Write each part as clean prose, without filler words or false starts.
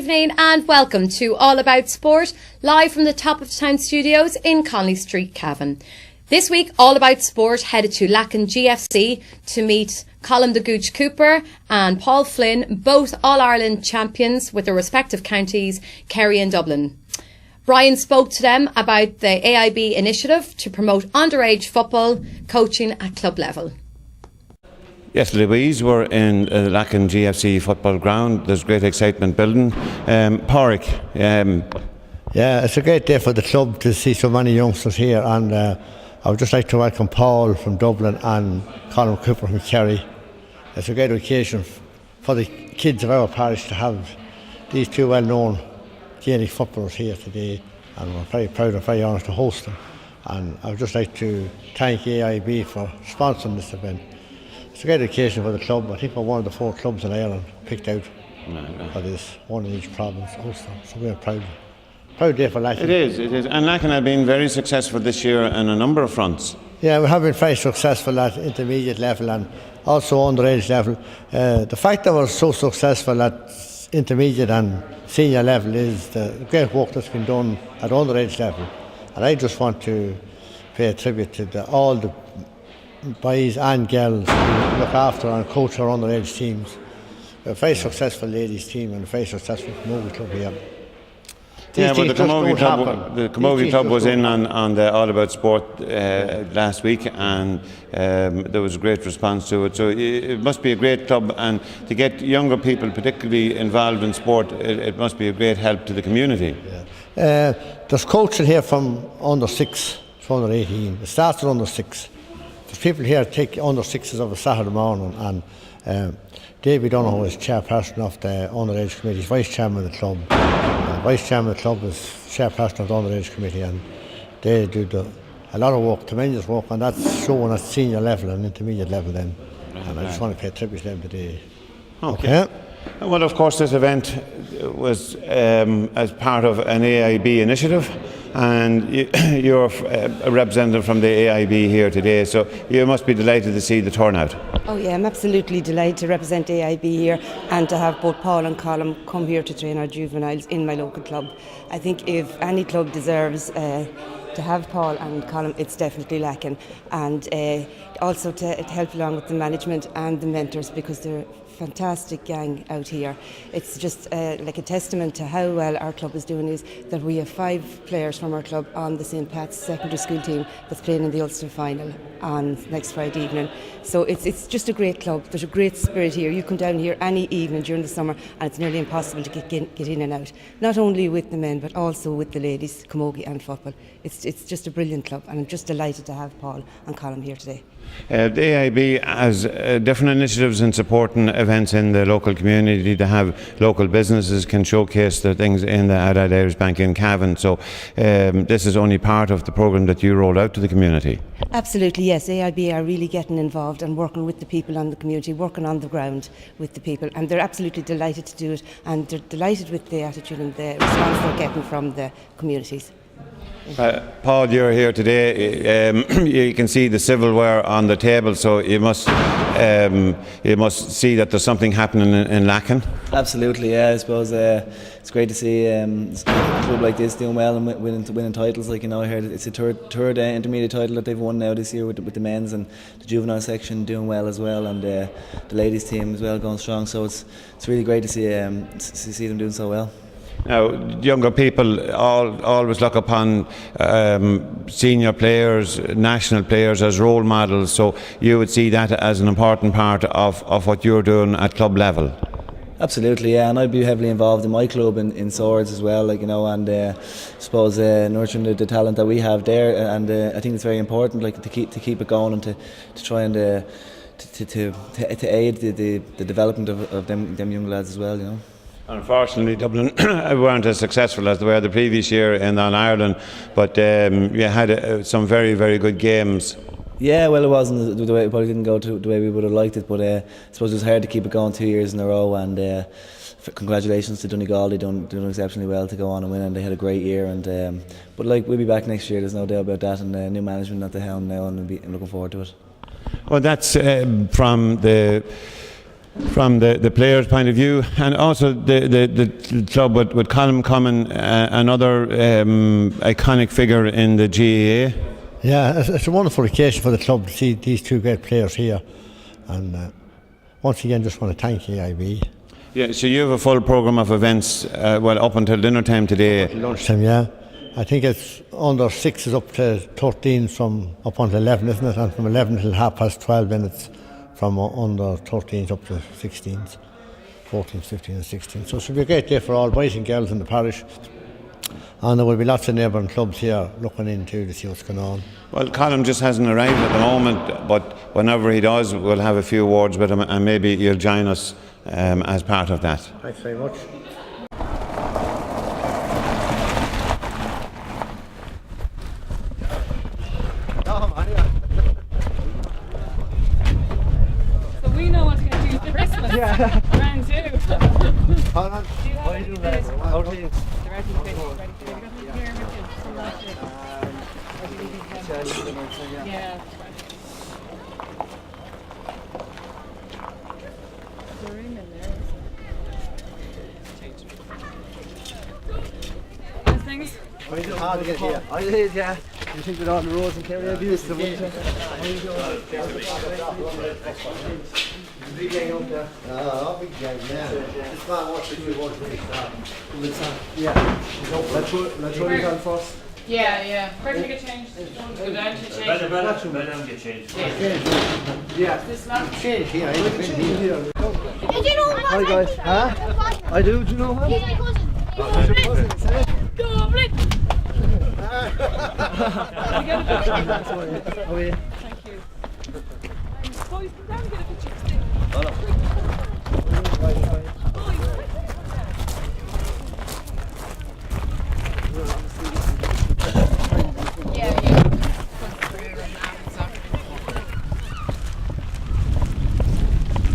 evening and welcome to All About Sport, live from the Top of Town studios in Connolly Street, Cavan. This week, All About Sport headed to Lacken GFC to meet Colm the Gooch Cooper and Paul Flynn, both All-Ireland champions with their respective counties, Kerry and Dublin. Brian spoke to them about the AIB initiative to promote underage football coaching at club level. Yes, Louise, we're in the Lacken GFC football ground. There's great excitement building. Pádraig. Yeah, it's a great day for the club to see so many youngsters here, and I would just like to welcome Paul from Dublin and Colm Cooper from Kerry. It's a great occasion for the kids of our parish to have these two well-known Gaelic footballers here today, and we're very proud and very honoured to host them. And I would just like to thank AIB for sponsoring this event. It's a great occasion for the club. I think we're one of the 4 clubs in Ireland picked out for this, one in each province, Ulster. So we're proud. Proud day for Lacken. It is. And Lacken have been very successful this year on a number of fronts. Yeah, we have been very successful at intermediate level and also underage level. The fact that we're so successful at intermediate and senior level is the great work that's been done at underage level. And I just want to pay a tribute to all the boys and girls who look after and coach our underage teams. We're a very successful ladies team and a very successful Camogie club here. Yeah, well, the Camogie club was in on the All About Sport last week, and there was a great response to it. So it must be a great club, and to get younger people particularly involved in sport, it must be a great help to the community. Yeah. There's coaching here from under 6 to under 18. It starts at under 6. There's people here take under 6s of a Saturday morning, and David Donohoe is chairperson of the underage committee. He's vice chairman of the club. Vice chairman of the club is chairperson of the underage committee, and they do a lot of work, tremendous work, and that's shown at senior level and intermediate level then. And I just want to pay tribute to them today. Okay. Well, of course, this event was as part of an AIB initiative, and you're a representative from the AIB here today, so you must be delighted to see the turnout. Oh yeah, I'm absolutely delighted to represent AIB here and to have both Paul and Colm come here to train our juveniles in my local club. I think if any club deserves to have Paul and Colm, it's definitely Lacken, and also to help along with the management and the mentors, because they're fantastic gang out here. It's just like a testament to how well our club is doing is that we have 5 players from our club on the St. Pat's secondary school team that's playing in the Ulster final on next Friday evening. So it's just a great club. There's a great spirit here. You come down here any evening during the summer and it's nearly impossible to get in and out. Not only with the men but also with the ladies, camogie and football. It's just a brilliant club, and I'm just delighted to have Paul and Colm here today. The AIB has different initiatives in supporting events in the local community. To have local businesses can showcase their things in the Adelaide Irish Bank in Cavan. So this is only part of the programme that you rolled out to the community. Absolutely, yes. AIB are really getting involved and working with the people in the community, working on the ground with the people, and they're absolutely delighted to do it, and they're delighted with the attitude and the response they're getting from the communities. Paul, you're here today. You can see the silverware on the table, so you must see that there's something happening in Lacken. Absolutely, yeah. I suppose it's great to see a club like this doing well and winning titles. Like, you know, I heard it's a third intermediate title that they've won now this year with the men's, and the juvenile section doing well as well, and the ladies team as well going strong. So it's really great to see them doing so well. Now, younger people always look upon senior players, national players as role models, so you would see that as an important part of what you're doing at club level. Absolutely, yeah, and I'd be heavily involved in my club in Swords as well, like, you know, and I suppose nurturing the talent that we have there, and I think it's very important, like, to keep it going and to try and to aid the development of them young lads as well, you know. Unfortunately, Dublin weren't as successful as they were the previous year in All-Ireland, but you had some very, very good games. Yeah, well, it wasn't the way. It probably didn't go to the way we would have liked it, but I suppose it was hard to keep it going 2 years in a row. And congratulations to Donegal, they doing exceptionally well to go on and win, and they had a great year. And but like, we'll be back next year. There's no doubt about that. And new management at the helm now, and I'm looking forward to it. Well, that's from the from the players' point of view, and also the club with Colm coming, another iconic figure in the GAA. Yeah, it's a wonderful occasion for the club to see these two great players here, and once again just want to thank AIB. Yeah, so you have a full programme of events, up until dinner time today. Lunchtime, yeah. I think it's under 6 is up to 13 from up until 11, isn't it? And from 11 till 12:30 minutes from under 13s up to 16s, 14s, 15s and 16s. So it should be a great day for all boys and girls in the parish. And there will be lots of neighbouring clubs here looking into to see what's going on. Well, Colm just hasn't arrived at the moment, but whenever he does, we'll have a few words with him, and maybe you'll join us as part of that. Thanks very much. So we know what to get you for Christmas. Yeah. Brand new. Hold on. What are you doing there? Yeah. Things? How you doing? Hard to get here. I did, yeah. You think with all the roads and Kerry and Paul Flynn? How you doing? Big gang up there. Oh, big gang, yeah. This man wants to do it once we start. Yeah. Let's run it on first. Yeah. Quickly get changed. Go down to change. Better get changed. Yeah. This lap. Change here. Here. Did you know Hi guys. Huh? I do. Do you know him? He's my cousin. Who's your cousin? Is it? Dublin. Oh yeah. Thank you. Boys, come down and get a picture. Yeah.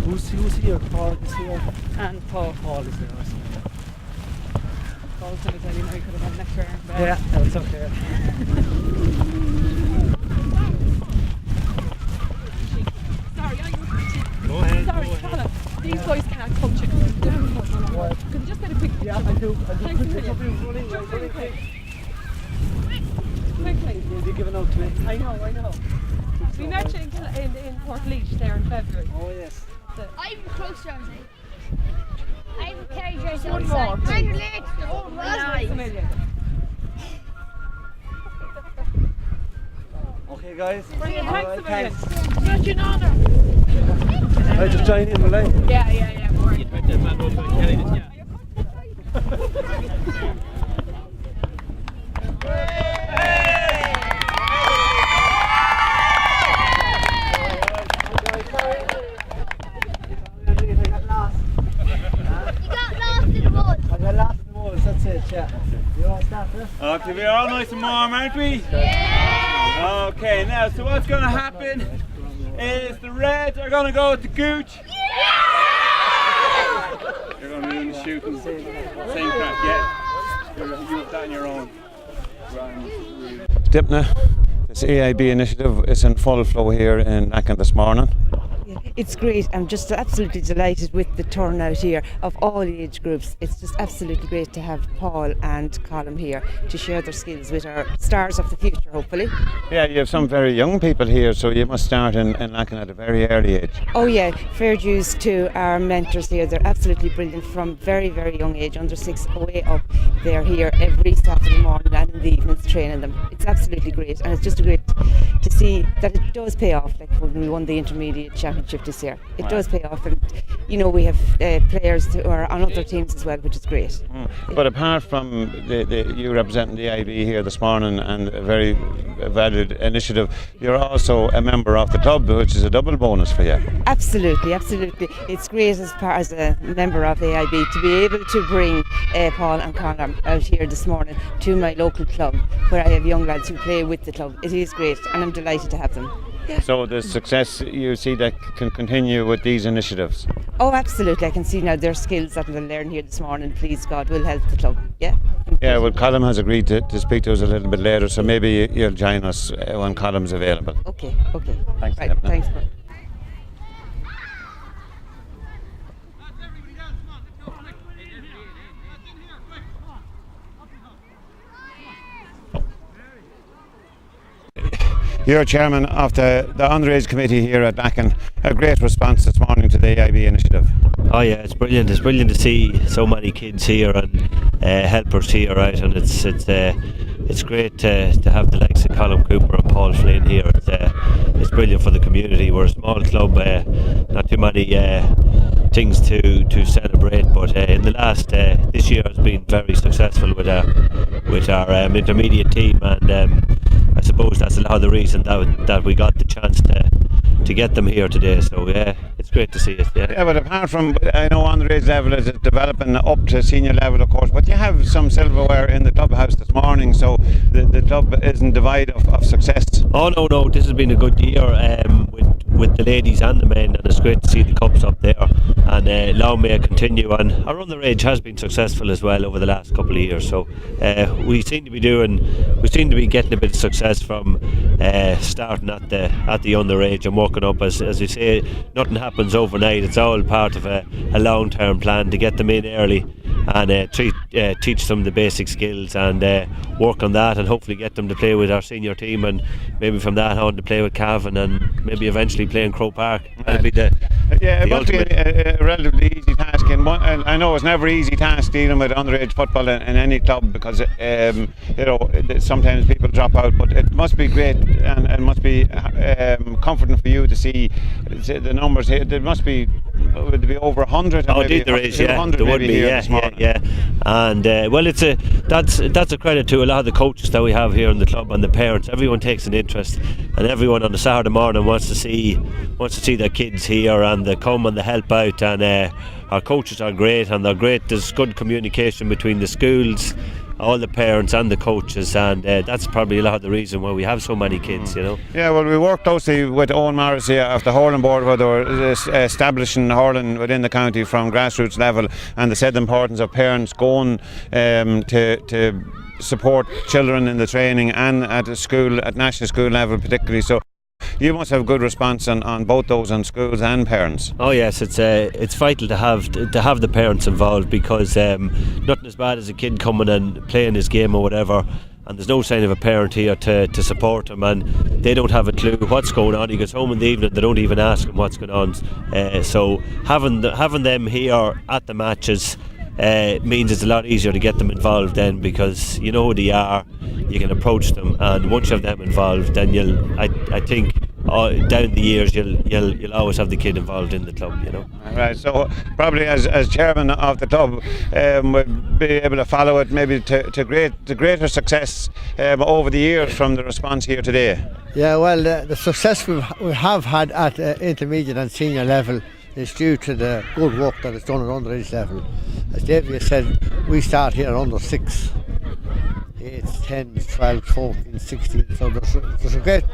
Who's here? Paul is here. And Paul. Paul is there. Paul's going to tell you now he could have had next round. Yeah, that's okay. Sorry, Go ahead. Sorry, Connor. These boys can't touch it. Could you just get a quick picture? Yeah, I do. Thanks a million. Quickly. You're giving out to me. I know. We met you in Port Leash there in February. Oh yes. I'm close to I'm Kerry jersey One outside. more. I'm late. Oh, Thanks a million. Okay, guys. Brilliant, thanks a million. Thanks. Such an honour. I just join in, will I? Yeah. More. That's it, yeah. You all start there? Okay, we're all nice and warm, aren't we? Yeah! Okay, now, so what's going to happen is the Reds are going to go with the Gooch. Yeah! You're going to be doing the shooting. Same crack, yeah? You have that on your own. Dipna, this AIB initiative is in full flow here in Lacken this morning. It's great. I'm just absolutely delighted with the turnout here of all age groups. It's just absolutely great to have Paul and Colm here to share their skills with our stars of the future, hopefully. Yeah, you have some very young people here, so you must start in Lacken at a very early age. Oh yeah, fair dues to our mentors here. They're absolutely brilliant from very, very young age, under 6 way up. They're here every Saturday morning and in the evenings training them. It's absolutely great, and it's just great to see that it does pay off, like when we won the intermediate championship this year. It does pay off, and you know we have players who are on other teams as well, which is great. But apart from you representing the IB here this morning and a very valued initiative, you're also a member of the club, which is a double bonus for you. Absolutely. It's great as a member of AIB to be able to bring Paul and Colm out here this morning to my local club where I have young lads who play with the club. It is great, and I'm delighted to have them. Yeah. So the success you see that can continue with these initiatives? Oh, absolutely. I can see now their skills that they'll learn here this morning, please God, will help the club. Yeah. Yeah, well, Colm has agreed to speak to us a little bit later, so maybe you'll join us when Colm's available. Okay. Thanks, right, thanks. You're chairman of the Underage committee here at Lacken. A great response this morning to the AIB initiative. Oh yeah, it's brilliant. It's brilliant to see so many kids here and helpers here, right? And it's great to have the likes of Colm Cooper and Paul Flynn here. It's brilliant for the community. We're a small club, not too many things to celebrate, but in the last this year has been very successful with our intermediate team, and I suppose that's a lot of the reason that we got the chance to get them here today. So yeah, it's great to see it. Yeah, but apart from, I know underage level is developing up to senior level, of course, but you have some silverware in the clubhouse this morning, so the club isn't devoid of success. Oh no, this has been a good year with the ladies and the men, and it's great to see the cups up there, and long may it continue. And our underage has been successful as well over the last couple of years, so we seem to be getting a bit of success from starting at the underage and working up. As we say, nothing happens overnight. It's all part of a long-term plan to get them in early and teach them the basic skills and work on that, and hopefully get them to play with our senior team, and maybe from that on to play with Cavan, and maybe eventually play in Croke Park. That'll be it must be a relatively easy task, and I know it's never an easy task dealing with underage football in any club, because sometimes people drop out, but it must be great, and it must be comforting for you to see the numbers here. There must be, would be over 100? Oh, indeed there is, yeah. There would be, yeah. And well, that's a credit to a lot of the coaches that we have here in the club, and the parents. Everyone takes an interest, and everyone on a Saturday morning wants to see their kids here, and they come and they help out, and our coaches are great, and they're great. There's good communication between the schools, all the parents and the coaches, and that's probably a lot of the reason why we have so many kids, you know. Yeah, well, we work closely with Owen Morrissey of the hurling board, where they were establishing hurling within the county from grassroots level, and they said the importance of parents going to support children in the training and at national school level particularly. So you must have a good response on both those, on schools and parents. Oh yes, it's vital to have the parents involved, because nothing as bad as a kid coming and playing his game or whatever, and there's no sign of a parent here to support him, and they don't have a clue what's going on. He gets home in the evening, they don't even ask him what's going on. So having them here at the matches means it's a lot easier to get them involved then, because you know who they are, you can approach them, and once you have them involved, then I think down the years you'll always have the kid involved in the club, you know. Right, so probably as chairman of the club, we'll be able to follow it maybe to greater success over the years from the response here today. Yeah, well, the success we have had at intermediate and senior level is due to the good work that is done at underage level. As David said, we start here at under 6, 8, 10, 12, 14, 16, so there's a great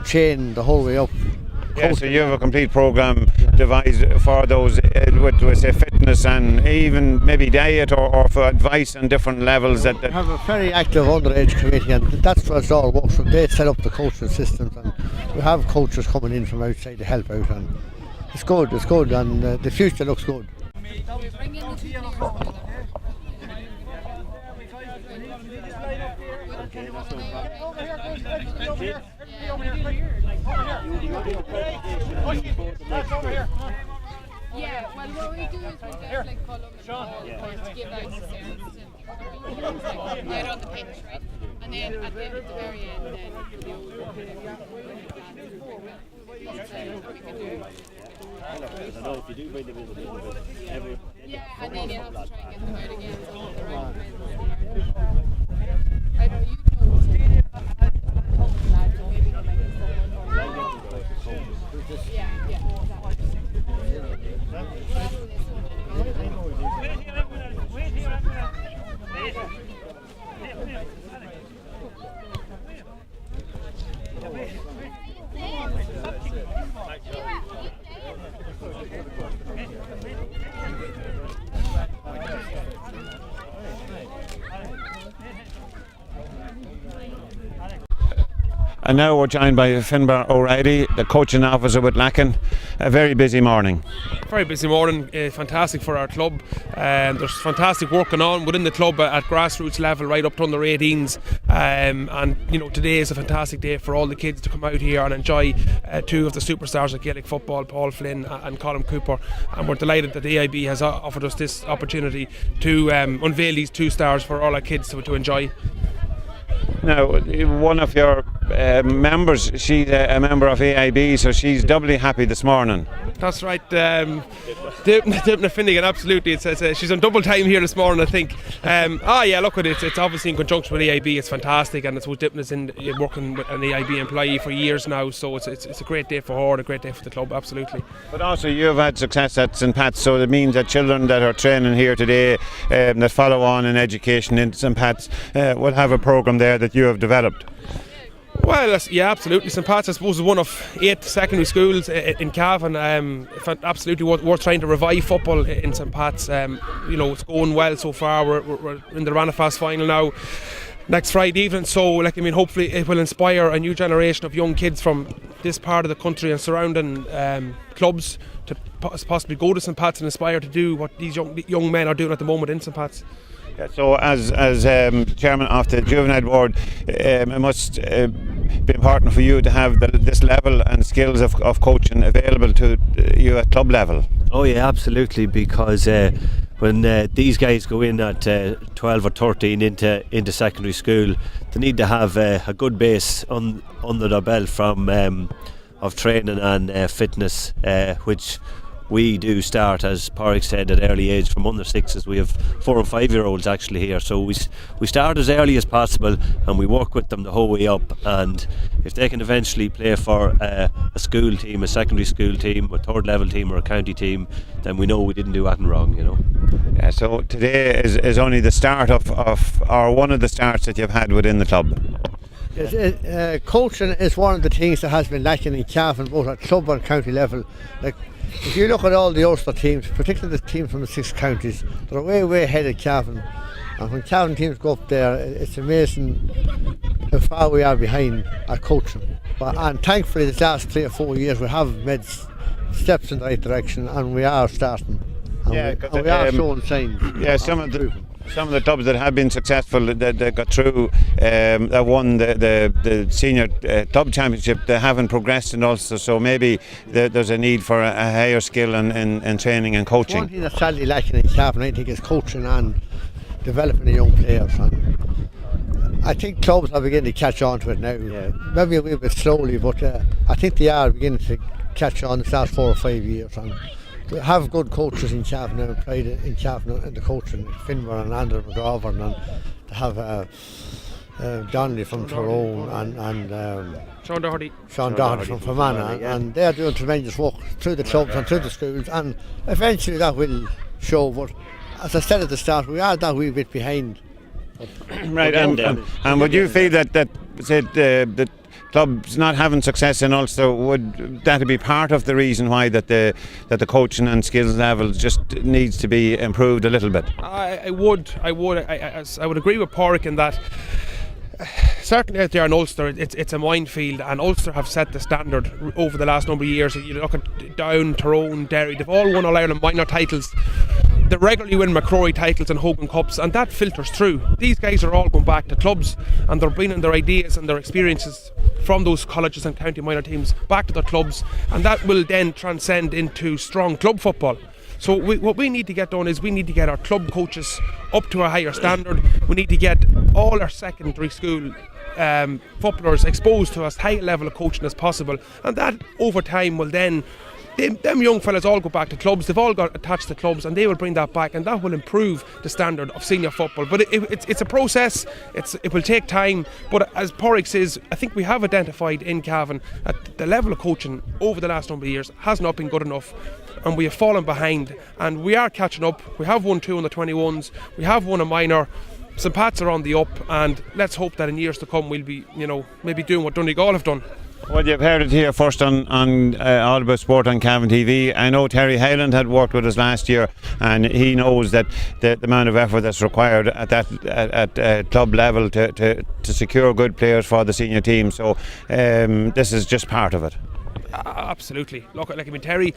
chain the whole way up. Yeah, so you have a complete programme devised for those with say fitness and even maybe diet or for advice on different levels. We have a very active underage committee, and that's what it all works from. They set up the coaching systems, and we have coaches coming in from outside to help out, and it's good, and the future looks good. Yeah, well, what we do is we get like Colm and Paul to give out the right on the pitch, right? And then at the very end, then yeah, and then you have to try and get them out again. I know you And now we're joined by Finbar O'Reilly, the coaching officer with Lacken. A very busy morning. Very busy morning, fantastic for our club. There's fantastic work going on within the club at grassroots level, right up to under 18s. And you know, today is a fantastic day for all the kids to come out here and enjoy two of the superstars of Gaelic football, Paul Flynn and Colm Cooper. And we're delighted that the AIB has offered us this opportunity to unveil these two stars for all our kids to enjoy. Now, one of your members, she's a member of AIB, so she's doubly happy this morning. That's right, Dipna Finnegan, absolutely. She's on double time here this morning, I think. Look, it's obviously in conjunction with AIB. It's fantastic, and it's what Dipna's working with an AIB employee for years now. So it's a great day for her and a great day for the club, absolutely. But also, you've had success at St Pat's, so it means that children that are training here today, that follow on in education in St Pat's, will have a programme there that you have developed. Well, yeah, absolutely. St Pat's, I suppose, is one of 8 secondary schools in Cavan. Absolutely worth trying to revive football in St Pat's. It's going well so far. We're in the Ranafast final now next Friday evening. So, hopefully it will inspire a new generation of young kids from this part of the country and surrounding clubs to possibly go to St Pat's and aspire to do what these young men are doing at the moment in St Pat's. So as chairman of the juvenile board, it must be important for you to have this level and skills of coaching available to you at club level. Oh yeah, absolutely, because when these guys go in at 12 or 13 into secondary school, they need to have a good base under their belt from of training and fitness, which we do start, as Pádraig said, at early age from under 6s. We have 4 and 5 year olds actually here, so we start as early as possible and we work with them the whole way up. And if they can eventually play for a school team, a secondary school team, a third level team or a county team, then we know we didn't do anything wrong, you know. Yeah, so today is only the start of or one of the starts that you've had within the club. Yes, coaching is one of the things that has been lacking in Cavan, both at club and county level. Like, if you look at all the Ulster teams, particularly the teams from the 6 counties, they're way ahead of Cavan. And when Cavan teams go up there, it's amazing how far we are behind at coaching. And thankfully, the last 3 or 4 years, we have made steps in the right direction, and we are starting. And we are showing signs. Yeah, some of the clubs that have been successful, that got through, that won the senior club championship, they haven't progressed in Ulster, so maybe there's a need for a higher skill in training and coaching. One thing that's sadly lacking in Cavan, I think, is coaching and developing the young players. And I think clubs are beginning to catch on to it now. Yeah. Maybe a little bit slowly, but I think they are beginning to catch on the last 4 or 5 years. And to have good coaches in Cavan and pride in Cavan and the coaching, Finbar and Andrew McGovern, and to have Donnelly from Tyrone and Sean Doherty from Fermanagh, and they are doing tremendous work through the clubs and through the schools, and eventually that will show. But as I said at the start, we are that wee bit behind. Right, and would you feel that the clubs not having success in Ulster, would that be part of the reason why that the coaching and skills level just needs to be improved a little bit? I would agree with Pádraig in that. Certainly out there in Ulster, it's a minefield, and Ulster have set the standard over the last number of years. You look at Down, Tyrone, Derry, they've all won All-Ireland minor titles. They regularly win McCrory titles and Hogan Cups, and that filters through. These guys are all going back to clubs, and they're bringing their ideas and their experiences from those colleges and county minor teams back to their clubs, and that will then transcend into strong club football. So what we need to get done is we need to get our club coaches up to a higher standard. We need to get all our secondary school footballers exposed to as high a level of coaching as possible, and that over time will then, them young fellas all go back to clubs. They've all got attached to clubs, and they will bring that back, and that will improve the standard of senior football. But it's a process. It will take time. But as Pádraig says, I think we have identified in Cavan that the level of coaching over the last number of years has not been good enough, and we have fallen behind. And we are catching up. We have won 2 on the 21s. We have won a minor. St Pat's are on the up, and let's hope that in years to come we'll be, maybe doing what Donegal have done. Well, you've heard it here first on All About Sport on Cavan TV. I know Terry Hyland had worked with us last year, and he knows that the amount of effort that's required at club level to secure good players for the senior team. So this is just part of it. Absolutely. Look, Terry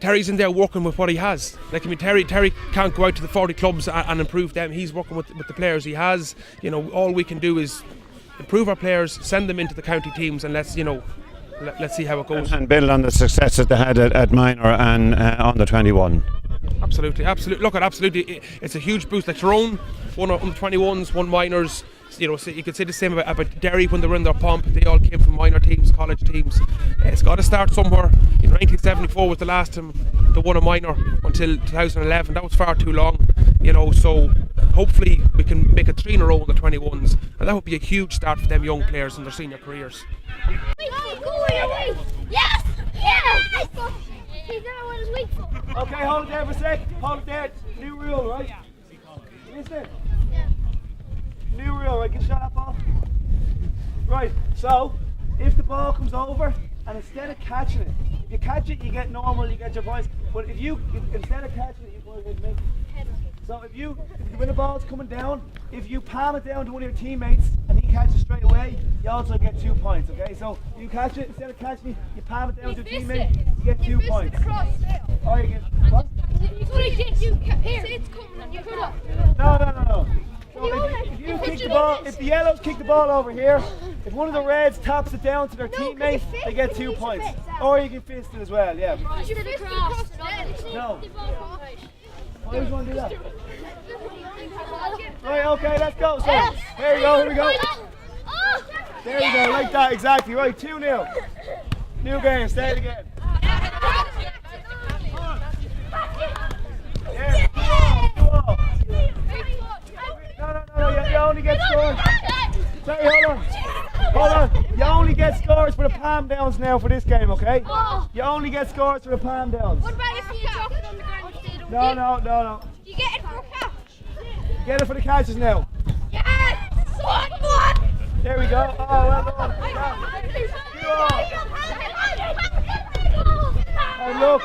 Terry's in there working with what he has. Like, I mean, Terry can't go out to the 40 clubs and improve them. He's working with the players he has. You know, all we can do is improve our players, send them into the county teams, and let's see how it goes. And build on the success that they had at minor and under 21. Absolutely. Absolutely. It's a huge boost. Like Tyrone, one on 21s, one minors. You know, so you could say the same about Derry when they were in their pomp. They all came from minor teams, college teams. It's got to start somewhere. In 1974 was the last time they won a minor until 2011. That was far too long. You know, so hopefully we can make it 3 in a row in the 21s, and that would be a huge start for them young players in their senior careers. Yes! Yes! He's not what he's weak for. Okay, hold it there for a sec. Hold it there. New rule, right? Listen. New rule, right? Get shot at ball. Right, so if the ball comes over and instead of catching it, if you catch it, you get normal, you get your points. But if instead of catching it, you go ahead and make it. So when the ball's coming down, if you palm it down to one of your teammates and he catches straight away, you also get 2 points, okay? So you catch it, instead of catching it, you palm it down to your teammate, you get 2 points. Or you get, what? No. So if you kick the ball, if the yellows kick the ball over here, if one of the reds taps it down to their teammate, they get 2 points. Or you can fist it as well, yeah. No. Why would you want to do that? Right, okay, let's go. So, here we go. There we go, like that, exactly. Right, 2-0. New game, stay it again. Yeah, go. No, you only get scores. Sorry, hold on. You only get scores for the palm downs now for this game, okay? You only get scores for the palm downs. What about if you drop it on the ground instead of No. You get it for a catch. Get it for the catches now. Yes! One! There we go. Oh, well done. And look.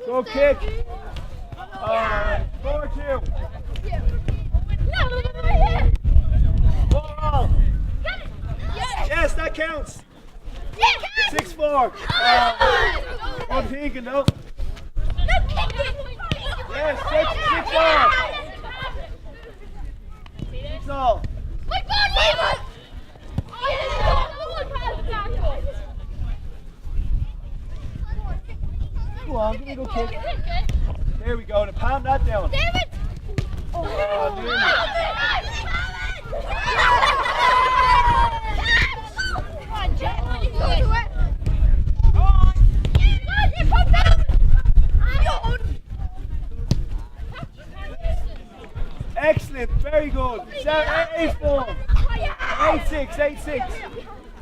Go kick. 4-2. 4-all. Yes, that counts. 6-4. I'm thinking, no. Yes, 6-4. 6-all. Go on, give me a go kick. There we go, to palm that down. David! Oh, nearly. Excellent, very good. 8-4. 8-6, 8-6.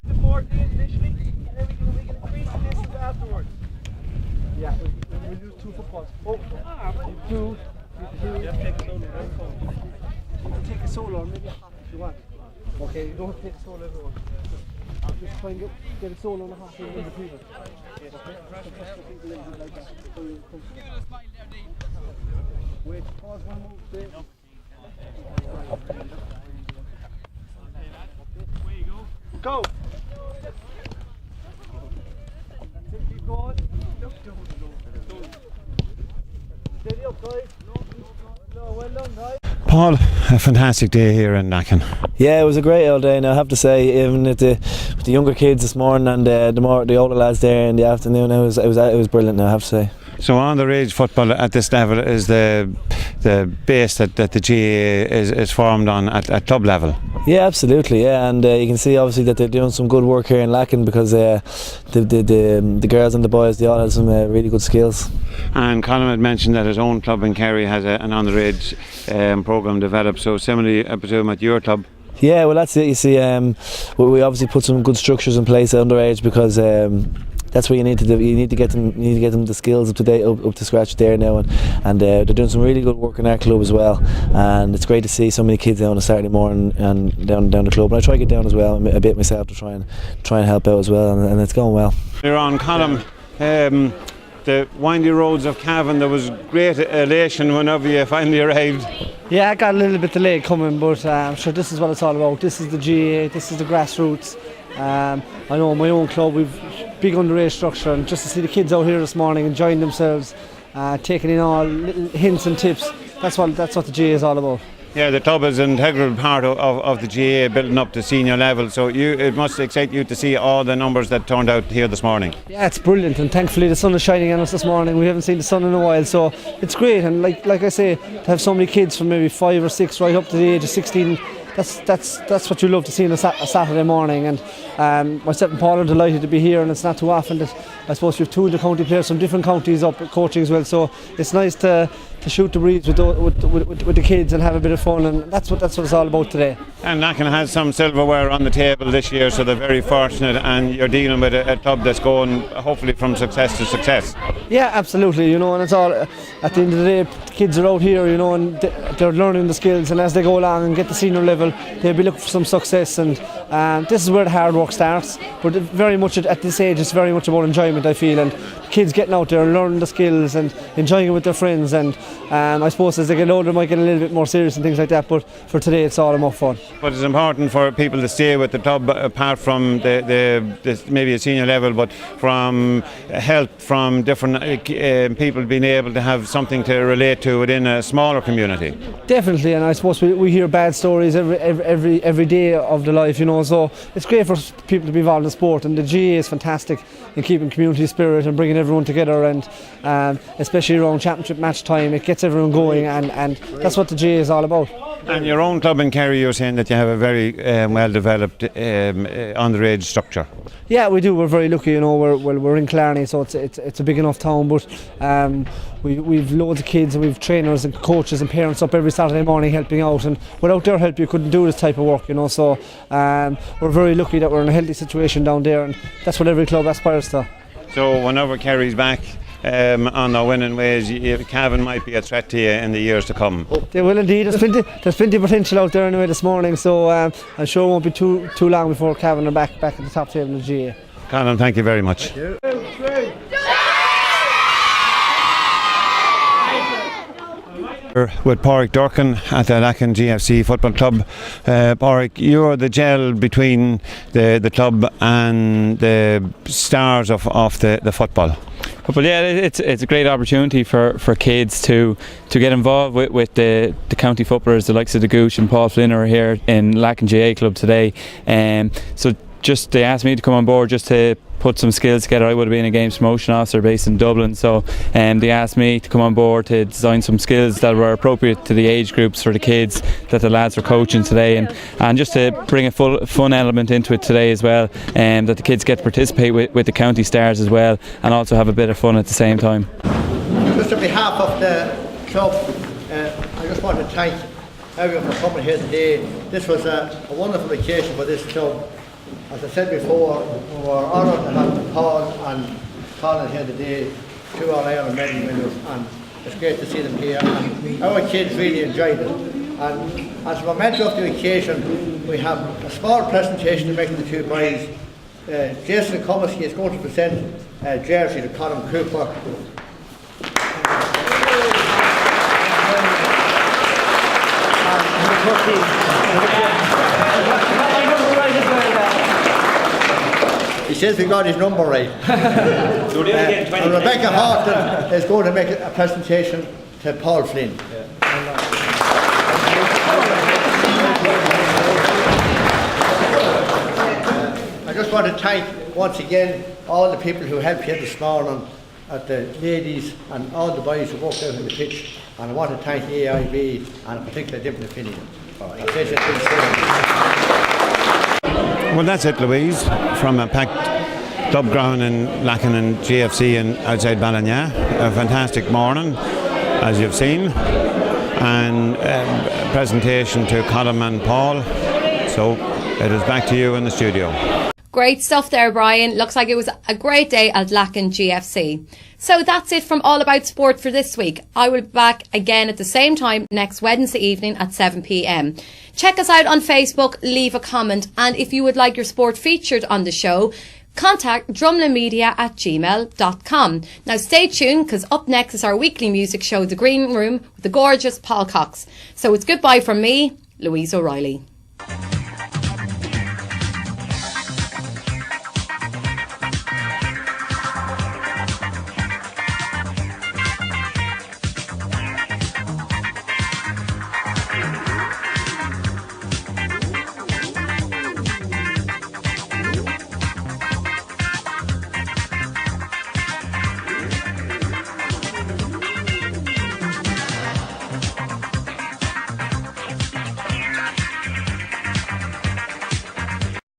The 14 initially, and then we can increase the distance afterwards. Yeah, we'll do 2 footballs. Oh, you take a solo, maybe a half if you want. Okay, you don't have to take a solo, everyone. Just try and get a solo and a half in the people. Wait, pause one move. There. Where you go? Go! Keep going. Steady up, guys. No, well done, guys. Paul, a fantastic day here in Lacken. Yeah, it was a great old day, and I have to say, even with the younger kids this morning and the older lads there in the afternoon, it was brilliant. I have to say. So underage football at this level is the base that the GAA is formed on at club level. Yeah, absolutely. Yeah, and you can see obviously that they're doing some good work here in Lacken because the girls and the boys, they all have some really good skills. And Colm had mentioned that his own club in Kerry has an underage programme developed. So similarly, I presume at your club. Yeah, well that's it. You see, we obviously put some good structures in place at underage because. That's what you need to do. You need to get them the skills up to date, up to scratch there now, and they're doing some really good work in our club as well. And it's great to see so many kids down on a Saturday morning and down the club. And I try to get down as well a bit myself to try and help out as well, and it's going well. You're on Colm. The windy roads of Cavan. There was great elation whenever you finally arrived. Yeah, I got a little bit delayed coming, but I'm sure this is what it's all about. This is the GAA. This is the grassroots. I know my own club. We've big underage structure, and just to see the kids out here this morning enjoying themselves, taking in all little hints and tips, that's what the GA is all about. Yeah, the club is an integral part of the GA building up to senior level, so it must excite you to see all the numbers that turned out here this morning. Yeah, it's brilliant, and thankfully the sun is shining on us this morning. We haven't seen the sun in a while, so it's great. And like I say, to have so many kids from maybe 5 or 6 right up to the age of 16, that's what you love to see on a Saturday morning. And myself and Paul are delighted to be here, and it's not too often that I suppose you have 2 of the county players from different counties up coaching as well, so it's nice to shoot the breeze with the kids and have a bit of fun, and that's what it's all about today. And Lacken has some silverware on the table this year, so they're very fortunate, and you're dealing with a club that's going hopefully from success to success. Yeah, absolutely, and it's all, at the end of the day, the kids are out here, and they're learning the skills, and as they go along and get to senior level, they'll be looking for some success, and this is where the hard work starts, but very much at this age it's very much about enjoyment, I feel, and kids getting out there and learning the skills and enjoying it with their friends, and I suppose as they get older they might get a little bit more serious and things like that, but for today it's all about fun. But it's important for people to stay with the club apart from the maybe a senior level, but from help from different people being able to have something to relate to within a smaller community. Definitely, and I suppose we hear bad stories every day of the life, so it's great for people to be involved in sport, and the GA is fantastic in keeping community spirit and bringing everyone together, and especially around championship match time it gets everyone going, and that's what the GA is all about. And your own club in Kerry, you're saying that you have a very well developed underage structure. Yeah, we do. We're very lucky, we're in Clarny, so it's a big enough town, but we've loads of kids, and we've trainers and coaches and parents up every Saturday morning helping out, and without their help you couldn't do this type of work, so we're very lucky that we're in a healthy situation down there, and that's what every club aspires to. So whenever Kerry's back on their winning ways, Cavan might be a threat to you in the years to come. They will indeed. There's plenty of potential out there anyway this morning, so I'm sure it won't be too long before Cavan are back at the top table of the GA. Colm, thank you very much. Thank you. With Pádraig Durkin at the Lacken GFC football club. Pádraig, you're the gel between the club and the stars of the football. Well, yeah, it's a great opportunity for kids to get involved with the county footballers, the likes of the Gooch and Paul Flynn are here in Lacken GA club today. So just they asked me to come on board just to put some skills together. I would have been a games promotion officer based in Dublin, so they asked me to come on board to design some skills that were appropriate to the age groups for the kids that the lads were coaching today, and just to bring a fun element into it today as well, and that the kids get to participate with the county stars as well, and also have a bit of fun at the same time. Just on behalf of the club, I just want to thank everyone for coming here today. This was a wonderful occasion for this club. As I said before, we were honoured to have Paul and Colin here today, 2 All-Ireland medal winners, and it's great to see them here. And our kids really enjoyed it. And as a memento of the occasion, we have a small presentation to make to the 2 boys. Jason Comiskey is going to present a jersey to Colm Cooper. He says we got his number right. And Rebecca Horton is going to make a presentation to Paul Flynn. I just want to thank once again all the people who helped here this morning, at the ladies and all the boys who worked out on the pitch, and I want to thank AIB and in particular Dublin Affiliate. Well, that's it, Louise, from a packed club ground in Lacken and GFC and outside Ballina. A fantastic morning, as you've seen, and a presentation to Colm and Paul. So it is back to you in the studio. Great stuff there, Brian. Looks like it was a great day at Lacken GFC. So that's it from All About Sport for this week. I will be back again at the same time next Wednesday evening at 7 p.m. Check us out on Facebook, leave a comment, and if you would like your sport featured on the show, contact drumlinmedia@gmail.com. Now stay tuned, because up next is our weekly music show, The Green Room, with the gorgeous Paul Cox. So it's goodbye from me, Louise O'Reilly.